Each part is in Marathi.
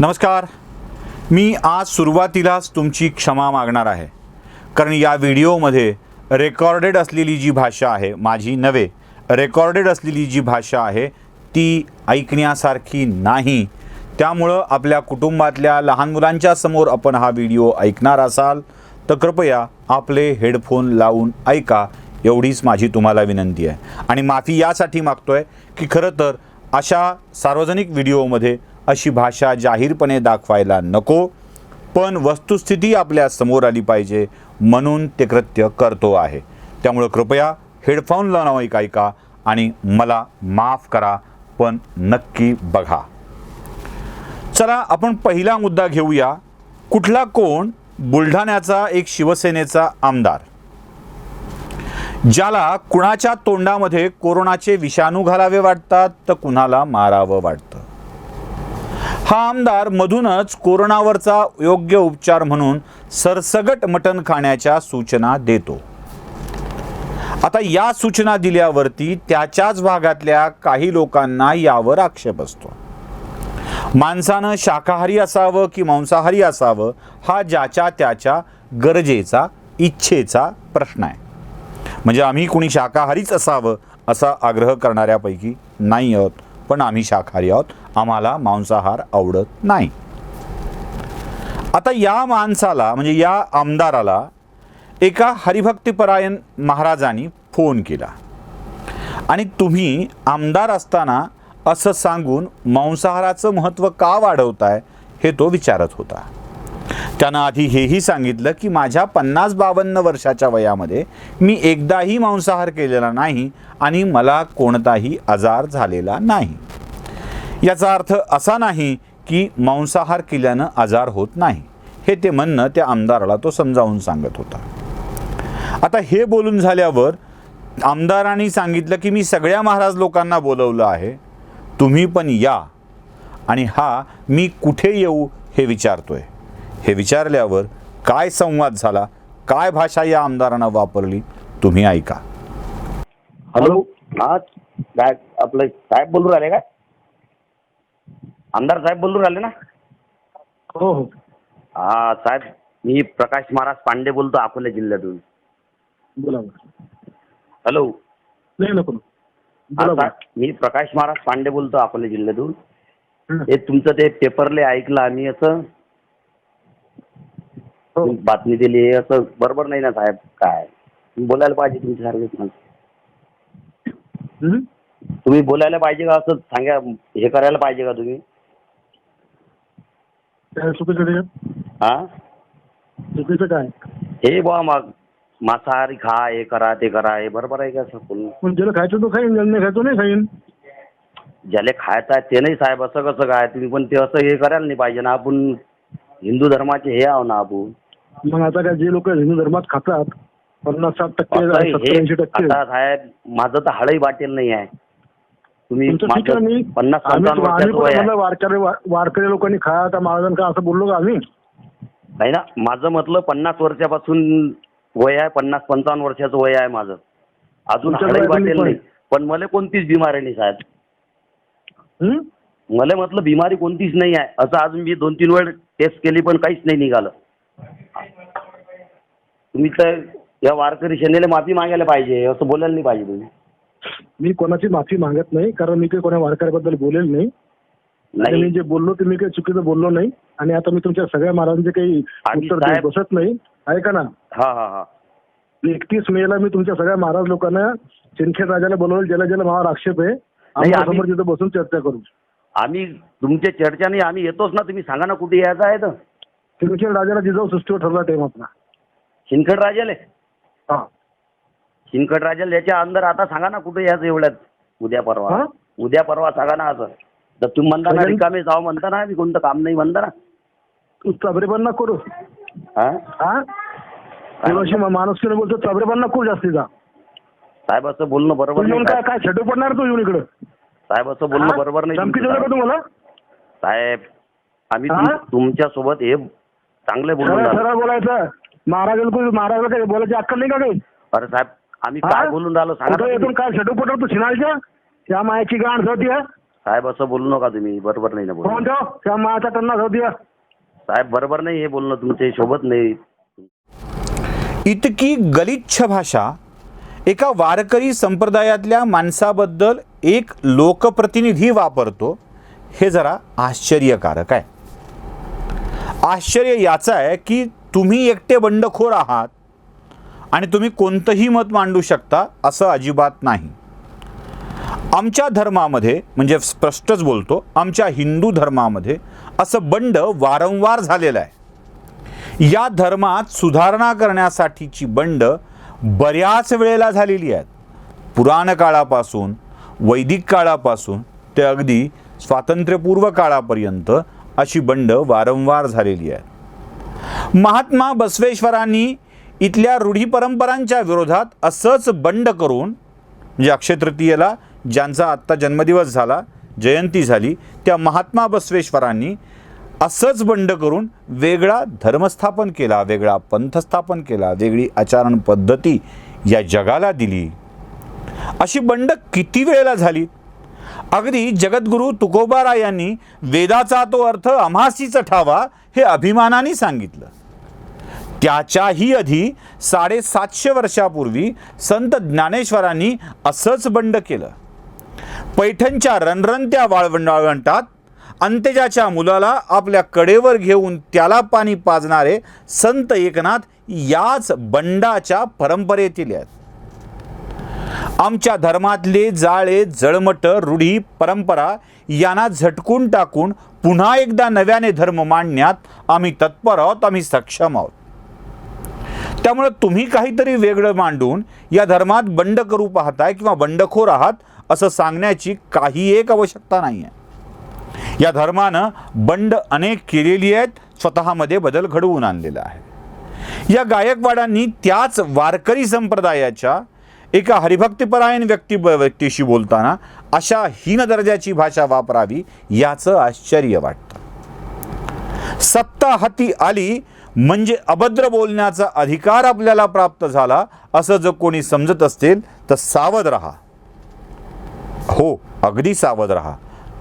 नमस्कार. मी आज सुरुवातीलाच तुमची क्षमा मागणार आहे, कारण या व्हिडिओमध्ये रेकॉर्डेड असलेली जी भाषा आहे, माझी नव्हे, रेकॉर्डेड असलेली जी भाषा आहे ती ऐकण्यासारखी नाही. त्यामुळं आपल्या कुटुंबातल्या लहान मुलांच्या समोर आपण हा व्हिडिओ ऐकणार असाल तर कृपया आपले हेडफोन लावून ऐका, एवढीच माझी तुम्हाला विनंती आहे. आणि माफी यासाठी मागतोय की खरं तर अशा सार्वजनिक व्हिडिओमध्ये अशी भाषा जाहीरपणे दाखवायला नको, पण वस्तुस्थिती आपल्या समोर आली पाहिजे म्हणून ते कृत्य करतो आहे. त्यामुळं कृपया हेडफोन लावून ऐका आणि मला माफ करा, पण नक्की बघा. चला आपण पहिला मुद्दा घेऊया. कुठला कोण? बुलढाण्याचा एक शिवसेनेचा आमदार, ज्याला कुणाच्या तोंडामध्ये कोरोनाचे विषाणू घालावे वाटतात तर कुणाला मारावं वाटतं. हा आमदार मधूनच कोरोनावरचा योग्य उपचार म्हणून सरसगट मटण खाण्याच्या सूचना देतो. आता या सूचना दिल्यावरती त्याच्याच भागातल्या काही लोकांना यावर आक्षेप असतो. माणसानं शाकाहारी असावं की मांसाहारी असावं हा ज्याच्या त्याच्या गरजेचा, इच्छेचा प्रश्न आहे. म्हणजे आम्ही कुणी शाकाहारीच असावं असा आग्रह करणाऱ्यापैकी नाही आहोत, पण आम्ही शाकाहारी आहोत, आम्हाला मांसाहार आवडत नाही. आता या माणसाला म्हणजे या आमदाराला एका हरिभक्तीपरायण महाराजांनी फोन केला आणि तुम्ही आमदार असताना असं सांगून मांसाहाराचं महत्त्व का वाढवताय हे तो विचारत होता. त्यानं आधी हेही सांगितलं की माझ्या 50-52 वर्षाच्या वयामध्ये मी एकदाही मांसाहार केलेला नाही आणि मला कोणताही आजार झालेला नाही. याचा अर्थ असा नाही की मांसाहार केल्यानं आजार होत नाही, हे ते म्हणणं त्या आमदाराला तो समजावून सांगत होता. आता हे बोलून झाल्यावर आमदारांनी सांगितलं की मी सगळ्या महाराज लोकांना बोलवलं आहे, तुम्ही पण या. आणि हा मी कुठे येऊ हे विचारतोय. हे विचारल्यावर काय संवाद झाला, काय भाषा या आमदारानं वापरली, तुम्ही ऐका. हॅलो, हा काय आपलं साहेब बोलून राहिले काय? आमदार साहेब बोलून राहिले ना? हो हो. हा साहेब, मी प्रकाश महाराज पांडे बोलतो, अकोला जिल्ह्यातून. बोला. हॅलो. नाही नको. हा साहेब, मी प्रकाश महाराज पांडे बोलतो, अकोला जिल्ह्यातून. हे तुमचं ते पेपरले ऐकलं आम्ही, असं बातमी दिली, असं बरोबर नाही ना साहेब? काय बोलायला पाहिजे तुमच्यासारखे तुम्ही बोलायला पाहिजे का? असं सांगा, हे करायला पाहिजे का तुम्ही? चुकीचं हा चुकीचं काय? हे बुवा मग मांसाहारी खा, हे करा, ते करा, हे बरोबर आहे का? पण ज्याला खायचं तो खाईन, ज्याला नाही खायचं नाही खाईन. ज्याला खायचं आहे ते नाही साहेब, असं कसं काय? तुम्ही पण ते असं हे करायला नाही पाहिजे ना. आपण हिंदू धर्माचे हे आहो ना आपण. मग आता काय, जे लोक हिंदू धर्मात खातात 50-60%, 80%. आता साहेब, माझं तर हाडही वाटेल नाही आहे. तुम्ही 50-55 वर्षाचं वय आहे. वारकरी लोकांनी खा, त्या महाराजांना असं बोललो का आम्ही? नाही ना, माझं म्हटलं 50 वर्षापासून वय आहे, 50-55 वर्षाचं वय आहे माझं. अजून हाडही वाटेल नाही, पण मला कोणतीच बिमारी नाही साहेब. मला म्हटलं बिमारी कोणतीच नाही आहे. असं अजून मी 2-3 वेळ टेस्ट केली पण काहीच नाही निघालं. तुम्ही तर या वारकरी सेनेला माफी मागायला पाहिजे, असं बोलायला नाही पाहिजे तुम्ही. मी कोणाची माफी मागत नाही, कारण मी काही कोणा वारकऱ्याबद्दल बोलेल नाही. मी जे बोललो ते मी काही चुकीचं बोललो नाही. आणि आता मी तुमच्या सगळ्या महाराजांचे काही उत्तर बसत नाही, ऐका ना. हा हा हा. 31 मेला मी तुमच्या सगळ्या महाराज लोकांना सिंदखेड राजाला बोलवलं, ज्याला ज्याला माझ्यावर आक्षेप आहे समोर तिथं बसून चर्चा करू. आम्ही तुमच्या चर्चा नाही, आम्ही येतोच ना. तुम्ही सांगा ना कुठे यायचं आहे तर. सिंदखेड राजाला जिजाऊ सृष्टीवर ठरला टाइम आपला. सिंदखेड राजाले? हा, सिंदखेड राजाला याच्या अंदर आता सांगा ना कुठे यायचं एवढ्यात. उद्या परवा, उद्या परवा सांगा ना. असं तर तुम्ही म्हणता ना रिकामे जाऊ म्हणता ना, मी कोणतं काम नाही म्हणता ना. तू चबरेपण नको करू. माणूस बोलतो चबरेपण नको जास्तीचा. साहेब असं बोलणं बरोबर नाही. काय छेडू पडणार तू येऊन इकडं? साहेब असं बोलणं बरोबर नाही. धमकी देऊ नका तुम्हाला साहेब. आम्ही तुमच्या सोबत हे चांगले बोलून सरळ बोलायचं. महाराजाला काही बोलायची अक्कल नाही का काही? अरे साहेब, आम्ही काय बोलून राहिलो सांगा. काय छेडू पडणार तू शिनाळच्या? त्या मायाची गाण होती. साहेब असं बोलू नका तुम्ही, बरोबर नाही ना फोन बोलणं. ठेव त्या मायाचा टन्ना जाऊ द्या. साहेब बरोबर नाही हे बोलणं, तुमचे शोभत नाही. इतकी गलिच्छ भाषा एका वारकरी संप्रदायातल्या माणसाबद्दल एक लोकप्रतिनिधी वापरतो, हे जरा आश्चर्यकारक आहे. आश्चर्य याचं आहे की तुम्ही एकटे बंडखोर आहात आणि तुम्ही कोणतंही मत मांडू शकता असं अजिबात नाही. आमच्या धर्मामध्ये, म्हणजे स्पष्टच बोलतो, आमच्या हिंदू धर्मामध्ये असं बंड वारंवार झालेलं आहे. या धर्मात सुधारणा करण्यासाठीची बंड बऱ्याच वेळेला झालेली आहेत. पुराण काळापासून, वैदिक काळापासून ते अगदी स्वातंत्र्यपूर्व काळापर्यंत अशी बंड वारंवार झालेली आहे. महात्मा बसवेश्वरांनी इथल्या रूढी परंपरांच्या विरोधात असंच बंड करून, म्हणजे अक्षय तृतीयेला ज्यांचा आत्ता जन्मदिवस झाला, जयंती झाली, त्या महात्मा बसवेश्वरांनी असंच बंड करून वेगळा धर्म स्थापन केला, वेगळा पंथ स्थापन केला, वेगळी आचरण पद्धती या जगाला दिली. अशी बंड किती वेळेला झाली. अगदी जगद्गुरू तुकोबारायांनी वेदाचा तो अर्थ आम्हासीच ठावा हे अभिमानाने सांगितलं. त्याच्याही आधी 750 वर्षापूर्वी संत ज्ञानेश्वरांनी असंच बंड केलं. पैठणच्या रणरणत्या वाळवंटात अंत्यजाच्या मुलाला आपल्या कडेवर घेऊन त्याला पाणी पाजणारे संत एकनाथ याच बंडाच्या परंपरेतील आहेत. आमच्या धर्मातले जाळे जळमट रूढी परंपरा यांना झटकून टाकून पुन्हा एकदा नव्याने धर्म मांडण्यात आम्ही तत्पर आहोत, आम्ही सक्षम आहोत. त्यामुळे तुम्ही काहीतरी वेगळं मांडून या धर्मात बंड करू पाहताय किंवा बंडखोर आहात असं सांगण्याची काही एक आवश्यकता नाही आहे. या धर्मानं बंड अनेक केलेली आहेत, स्वतःमध्ये बदल घडवून आणलेला आहे. या गायकवाडांनी त्याच वारकरी संप्रदायाच्या एका हरिभक्तिपरायण व्यक्तीशी बोलताना अशा हीन दर्जाची भाषा वापरावी याचं आश्चर्य वाटतं. सत्ता हाती आली म्हणजे अभद्र बोलण्याचा अधिकार आपल्याला प्राप्त झाला असं जर कोणी समजत असेल तर सावध राहा. हो, अगदी सावध राहा.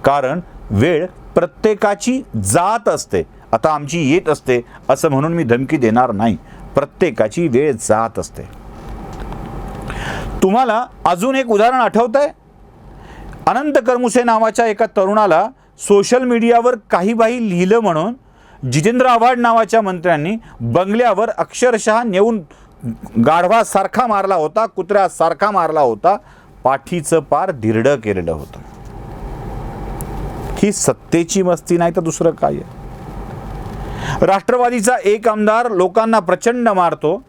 कारण वेळ प्रत्येकाची जात असते. आता आमची येत असते असं म्हणून मी धमकी देणार नाही. प्रत्येकाची वेळ जात असते. तुम्हाला अजून एक उदाहरण आठवतंय? अनंत करमुसे नावाच्या एका तरुणाला सोशल मीडियावर काही बाई लिहिलं म्हणून जितेंद्र आव्हाड नावाच्या मंत्र्यांनी बंगल्यावर अक्षरशः नेऊन गाढवासारखा मारला होता, कुत्र्यासारखा मारला होता, पाठीचं पार धिरडं केलेलं होतं. ही सत्तेची मस्ती नाही तर दुसरं काय आहे? राष्ट्रवादीचा एक आमदार लोकांना प्रचंड मारतो,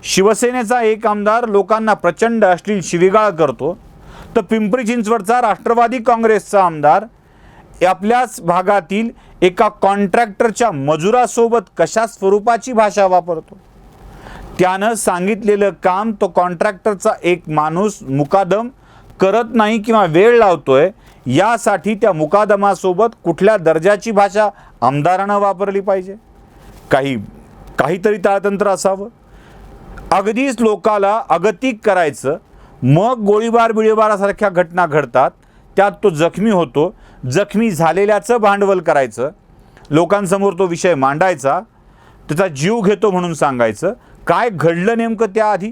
शिवसेनेचा एक आमदार लोकांना प्रचंड अश्लील शिवीगाळ करतो, तर पिंपरी चिंचवडचा राष्ट्रवादी काँग्रेसचा आमदार आपल्याच भागातील एका कॉन्ट्रॅक्टरच्या मजुरासोबत कशा स्वरूपाची भाषा वापरतो. त्यानं सांगितलेलं काम तो कॉन्ट्रॅक्टरचा एक माणूस मुकादम करत नाही किंवा वेळ लावतोय, यासाठी त्या मुकादमासोबत कुठल्या दर्जाची भाषा आमदारानं वापरली पाहिजे. काहीतरी ताळतंत्र असावं. अगदीच लोकाला अगतिक करायचं, मग गोळीबार बिळीबारासारख्या घटना घडतात, त्यात तो जखमी होतो, जखमी झालेल्याचं भांडवल करायचं, लोकांसमोर तो विषय मांडायचा, त्याचा जीव घेतो म्हणून सांगायचं. काय घडलं नेमकं त्याआधी?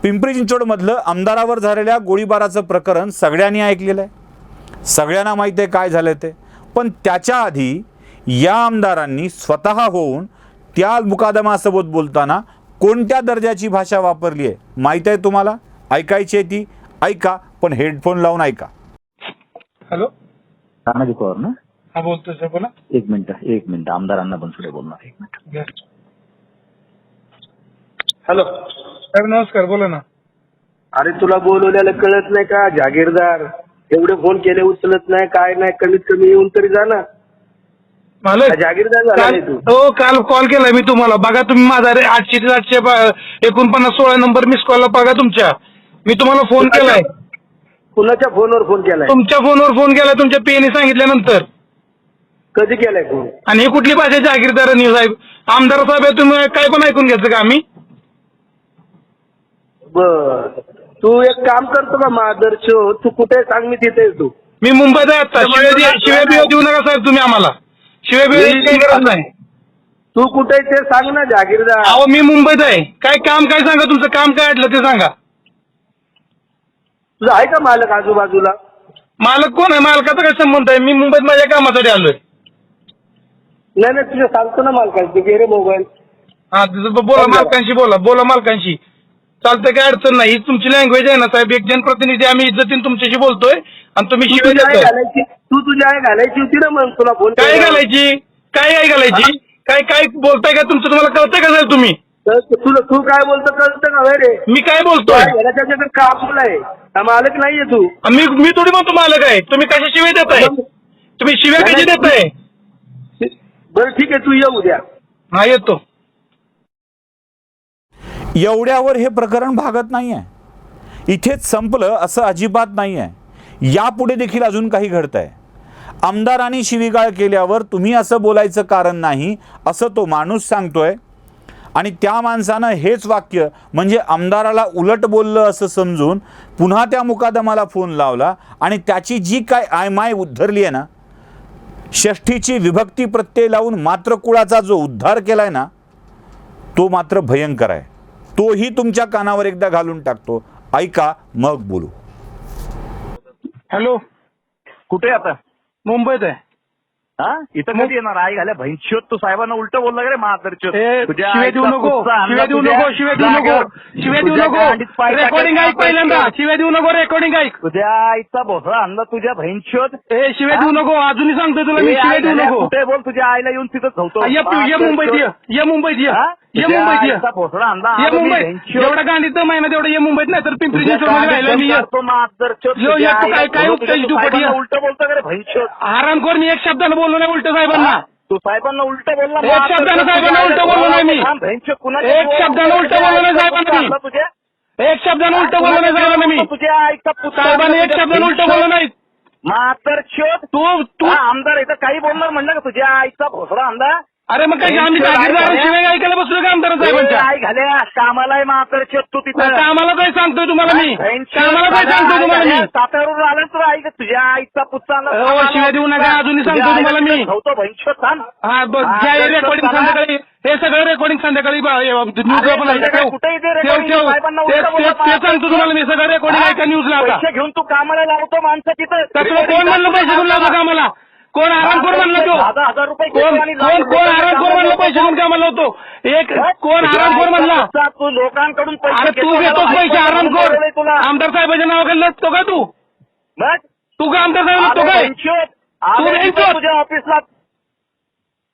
पिंपरी चिंचवडमधलं आमदारावर झालेल्या गोळीबाराचं प्रकरण सगळ्यांनी ऐकलेलं आहे, सगळ्यांना माहीत आहे काय झालं ते. पण त्याच्या आधी या आमदारांनी स्वतः होऊन त्या मुकादमासोबत बोलताना कोणत्या दर्जाची भाषा वापरली आहे माहीत आहे तुम्हाला? ऐकायची आहे ती ऐका, पण हेडफोन लावून ऐका. हॅलो, तानाजी पवार ना? हा बोलतोय सर, बोला. एक मिनिट आमदारांना पण पुढे बोलणार. एक मिनिट. हॅलो साहेब, नमस्कार, बोला ना. अरे तुला बोलवल्याला कळत नाही का? जागीरदार एवढे फोन केले उचलत नाही, काय नाही, कमीत कमी येऊन तरी जा ना. मला जागीरदार झाला नाही तू. हो, काल कॉल केलाय मी तुम्हाला. बघा तुम्ही माझा 849 नंबर मिस कॉल बघा तुमच्या. मी तुम्हाला फोन केलाय. कुणाच्या फोनवर फोन केलाय? तुमच्या फोनवर फोन केलाय, तुमच्या पीएने सांगितल्यानंतर. कधी केलाय फोन? आणि हे कुठली भाषा जागीरदारांनी साहेब? आमदार साहेब तुम्ही काय पण ऐकून घ्यायचं का आम्ही? बर, तू एक काम करतो का? मादरचो तू कुठे सांग, मी तिथे येतो. मी मुंबईत आहे आता. शिव्या बिव्या देऊ नका साहेब तुम्ही आम्हाला. शिव्या बिव्या काही गरज नाही. तू कुठे आहे ते सांग ना जागीरदार. अहो मी मुंबईत आहे. काय काम काय सांगा, तुमचं काम काय अडलं ते सांगा. तुझा आहे का मालक आजूबाजूला? मालक कोण आहे? मालकाचा काय संबंध आहे? मी मुंबईत माझ्या कामासाठी आलोय. नाही नाही, तुझ्या सांगतो ना मालकाची घे रे मोबाईल. हा बोला मालकांशी, बोला मालकांशी. चालतंय, काय अडचण नाही. ही तुमची लँग्वेज आहे ना साहेब. एक जनप्रतिनिधी आम्ही इज्जतीने तुमच्याशी बोलतोय आणि तुम्ही शिवाय देताय. तू तुझी आहे घालायची होती ना मग तुला फोन. काय घालायची? काय आहे घालायची? काय काय बोलताय का? तुमचं तुम्हाला कळतंय का साहेब? तुम्ही तुला तू काय बोलतो कळतं का रे? मी काय बोलतोय? त्याच्याकडे काम आहे, मालक नाहीये तू. मी थोडी म्हणतो मालक आहे. तुम्ही कशा शिवाय देताय? तुम्ही शिव्या कशी देताय? बरं ठीक आहे, तू ये उद्या. हा येतो. एवढ्यावर हे प्रकरण भागत नाही आहे. इथेच संपलं असं अजिबात नाही आहे. यापुढे देखील अजून काही घडत आहे. आमदारांनी शिवीगाळ केल्यावर तुम्ही असं बोलायचं कारण नाही असं तो माणूस सांगतोय आणि त्या माणसानं हेच वाक्य म्हणजे आमदाराला उलट बोललं असं समजून पुन्हा त्या मुकादमाला फोन लावला आणि त्याची जी काय आयमाय उद्धरली आहे ना, षष्ठीची विभक्ती प्रत्यय लावून मात्र कुळाचा जो उद्धार केलाय ना, तो मात्र भयंकर आहे. तोही तुमच्या कानावर एकदा घालून टाकतो. ऐका मग बोलू. हॅलो, कुठे आता? मुंबईत आहे. हा, इथं कधी येणार? आई घाल्या भैंशोत. तू साहेबांना उलट बोलला का रे महादरचोत? शिव्या देऊ नको, शिव्या देऊ नको, शिव्या देऊ नको, शिव्या देऊ नको. रेकॉर्डिंग ऐक पहिल्यांदा. शिव्या देऊ नको, रेकॉर्डिंग ऐक. तुझ्या आईचा भोसळा आणला तुझ्या भैंशोत. शिव्या देऊ नको. अजूनही सांगतोय तुला मी, शिव्या देऊ नको. कुठे बोल, तुझ्या आईला येऊन तिथं धावतो. ये मुंबईत ये, ये मुंबईत ये, ये मुंबईत ये, भोसळा आणला. ये मुंबईत. जेवढा गांधीत महिना तेवढं ये मुंबईत, नाही तर पिंपरी चिंचवडमध्ये राहिला मी. काय उलट बोलतो का रे भैंशोत? आरामखोर. मी एक शब्दानं बोललो नाही उलट साहेबांना. तू साहेबांना उलट बोलला. एक शब्दानं साहेबांना उलट बोललो नाही मी. एक शब्दानं उलट बोललो नाही साहेबांना मी. तुझ्या एक शब्दानं उलट बोललो नाही साहेबांना मी. तुझ्या आईचा पुत्र साहेबांनी एक शब्दानं उलट बोललो नाही. मातरशोध. तू आमदार इथं काही बोलणार म्हणलं का? तुझ्या आईचा भोसडा आणला. अरे मग काय आम्ही जागीरदार शिवाय ऐकायला बसलो का आमदार साहेबांच्या? आई घाल्या कामाला आहे मातरशोध. तू तिथं कामाला काय सांगतोय तुम्हाला मी? कामाला काय सांगतोय तुम्हाला मी? साताऱ्यावरून आला तर आई तुझ्या आईचा पुत्र हो, शिवाय देऊ नका. अजूनही सांगतो तुम्हाला मी. होतो भैंशोध थांब. हा बघ, घ्या रेकॉर्डिंग संध्याकाळी. हे सगळं रेकॉर्डिंग संध्याकाळी न्यूजला पण ऐका. ते सांगतो तुम्हाला मी. सगळं रेकॉर्डिंग ऐका न्यूजला. पैसे घेऊन तू कामाला लावतो माणसं तिथं. तुला कोण म्हणलं पैसे घेऊन लावतो कामाला? कोण आरामखोर म्हणलं तो? 10,000 रुपये कोण आरामखोर म्हणलं पैसे घेऊन कामाला होतो? एक कोण आरामखोर म्हणला? तू लोकांकडून अरे तू घेतोस पैसे आरामखोर. आमदार साहेबांच्या नावाखाली लढतो का तू? तू का आमदार साहेब लढतो काय? तू तुझ्या ऑफिसला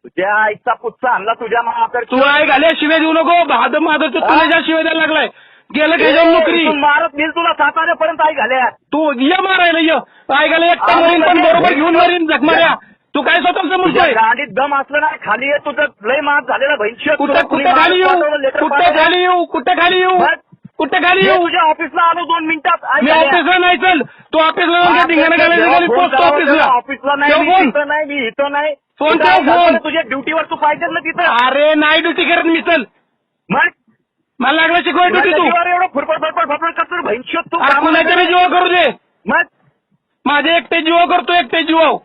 तुझ्या आईचा पुच्चा आणला तुझ्या महाकर. तू आई घाल्या शिव्या देऊ नको. माझं तुला ज्या शिव्या द्यायला लागलाय. गेलं काही जाऊन नोकरी मारत मी तुला साताऱ्यापर्यंत आई घाल्या. तू ये मारायला ये. आई घाल्या एकटा मरीन पण बरोबर घेऊन मरीन जख मार्या. तू काय स्वतःच म्हणतोय? गाडीत दम असलं ना खाली ये. तुझं लय मात झालेला भैंशी. कुठे खाली येऊ? कुठे खाली येऊ? कुठे खाली येऊ? कुठे खाली येऊ? तुझ्या ऑफिसला आलो 2 मिनिटात. मी ऑफिसला नाही. चल तू ऑफिसला जाऊन धिंगाणा घालायचं. पोस्ट ऑफिसला. ऑफिसला नाही, मी इथं नाही. फोन ठेव फोन. तुझ्या ड्युटीवर तू पाहिजे ना तिथं. अरे नाही ड्युटी करत मी. चल मग मला लागला शिकवाय ड्युटी तू. एवढं फुरफड करतो भैंशी तू. कुणाच्या जीवा करू दे. मग माझे एकटे जीवा करतो. एकटे जीवाव.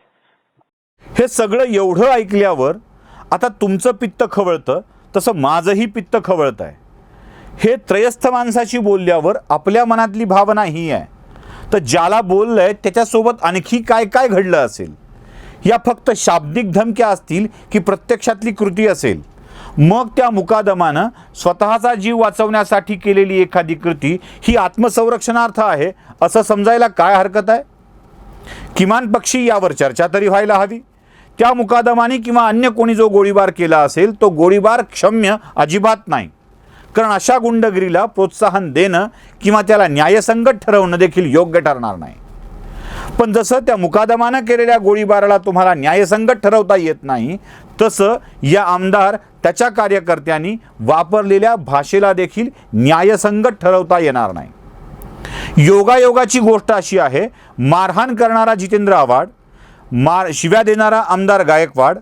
हे सगळं एवढं ऐकल्यावर आता तुमचं पित्त खवळतं तसं माझंही पित्त खवळत आहे. हे त्रयस्थ माणसाशी बोलल्यावर आपल्या मनातली भावना ही आहे, तर ज्याला बोललंय त्याच्यासोबत आणखी काय काय घडलं असेल? या फक्त शाब्दिक धमक्या असतील की प्रत्यक्षातली कृती असेल? मग त्या मुकादमानं स्वतःचा जीव वाचवण्यासाठी केलेली एखादी कृती ही आत्मसंरक्षणार्थ आहे असं समजायला काय हरकत आहे? किमान पक्षी यावर चर्चा तरी व्हायला हवी. त्या मुकादमाने किंवा अन्य कोणी जो गोळीबार केला असेल तो गोळीबार क्षम्य अजिबात नाही, कारण अशा गुंडगिरीला प्रोत्साहन देणं किंवा त्याला न्यायसंगत ठरवणं देखील योग्य ठरणार नाही. पण जसं त्या मुकादमानं केलेल्या गोळीबाराला तुम्हाला न्यायसंगत ठरवता येत नाही, तसं या आमदार त्याच्या कार्यकर्त्यांनी वापरलेल्या भाषेला देखील न्यायसंगत ठरवता येणार नाही. योगायोगाची गोष्ट अशी आहे, मारहाण करणारा जितेंद्र आव्हाड, शिव्या देणारा आमदार गायकवाड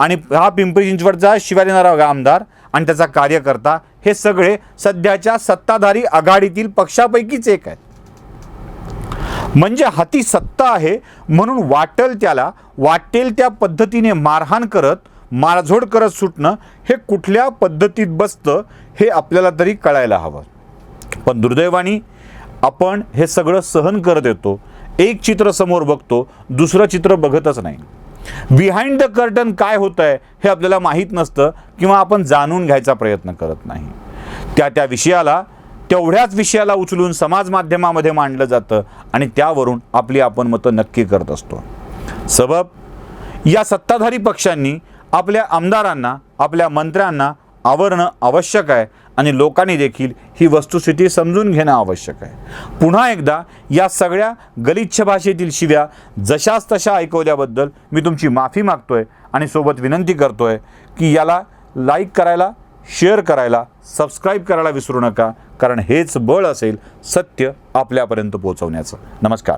आणि हा पिंपरी चिंचवडचा शिव्या देणारा आमदार आणि त्याचा कार्यकर्ता हे सगळे सध्याच्या सत्ताधारी आघाडीतील पक्षापैकीच एक आहेत. म्हणजे हाती सत्ता आहे म्हणून वाटेल त्या पद्धतीने मारहाण करत मारझोड करत सुटणं हे कुठल्या पद्धतीत बसतं हे आपल्याला तरी कळायला हवं. पण दुर्दैवाने आपण हे सगळं सहन करत येतो. एक चित्र समोर बघतो, दुसरं चित्र बघतच नाही. बिहाइंड द कर्टन काय होतं आहे हे आपल्याला माहीत नसतं किंवा आपण जाणून घ्यायचा प्रयत्न करत नाही. त्या विषयाला तेवढ्याच विषयाला उचलून समाज माध्यमामध्ये मांडलं जातं आणि त्यावरून आपली आपण मतं नक्की करत असतो. सबब या सत्ताधारी पक्षांनी आपल्या आमदारांना आपल्या मंत्र्यांना आवरणं आवश्यक आहे आणि लोकांनी देखील ही वस्तुस्थिती समजून घेणं आवश्यक आहे. पुन्हा एकदा या सगळ्या गलिच्छ भाषेतील शिव्या जशाच तशा ऐकवल्याबद्दल मी तुमची माफी मागतोय आणि सोबत विनंती करतोय की याला लाईक करायला, शेअर करायला, सबस्क्राईब करायला विसरू नका, कारण हेच बळ असेल सत्य आपल्यापर्यंत पोहोचवण्याचं. नमस्कार.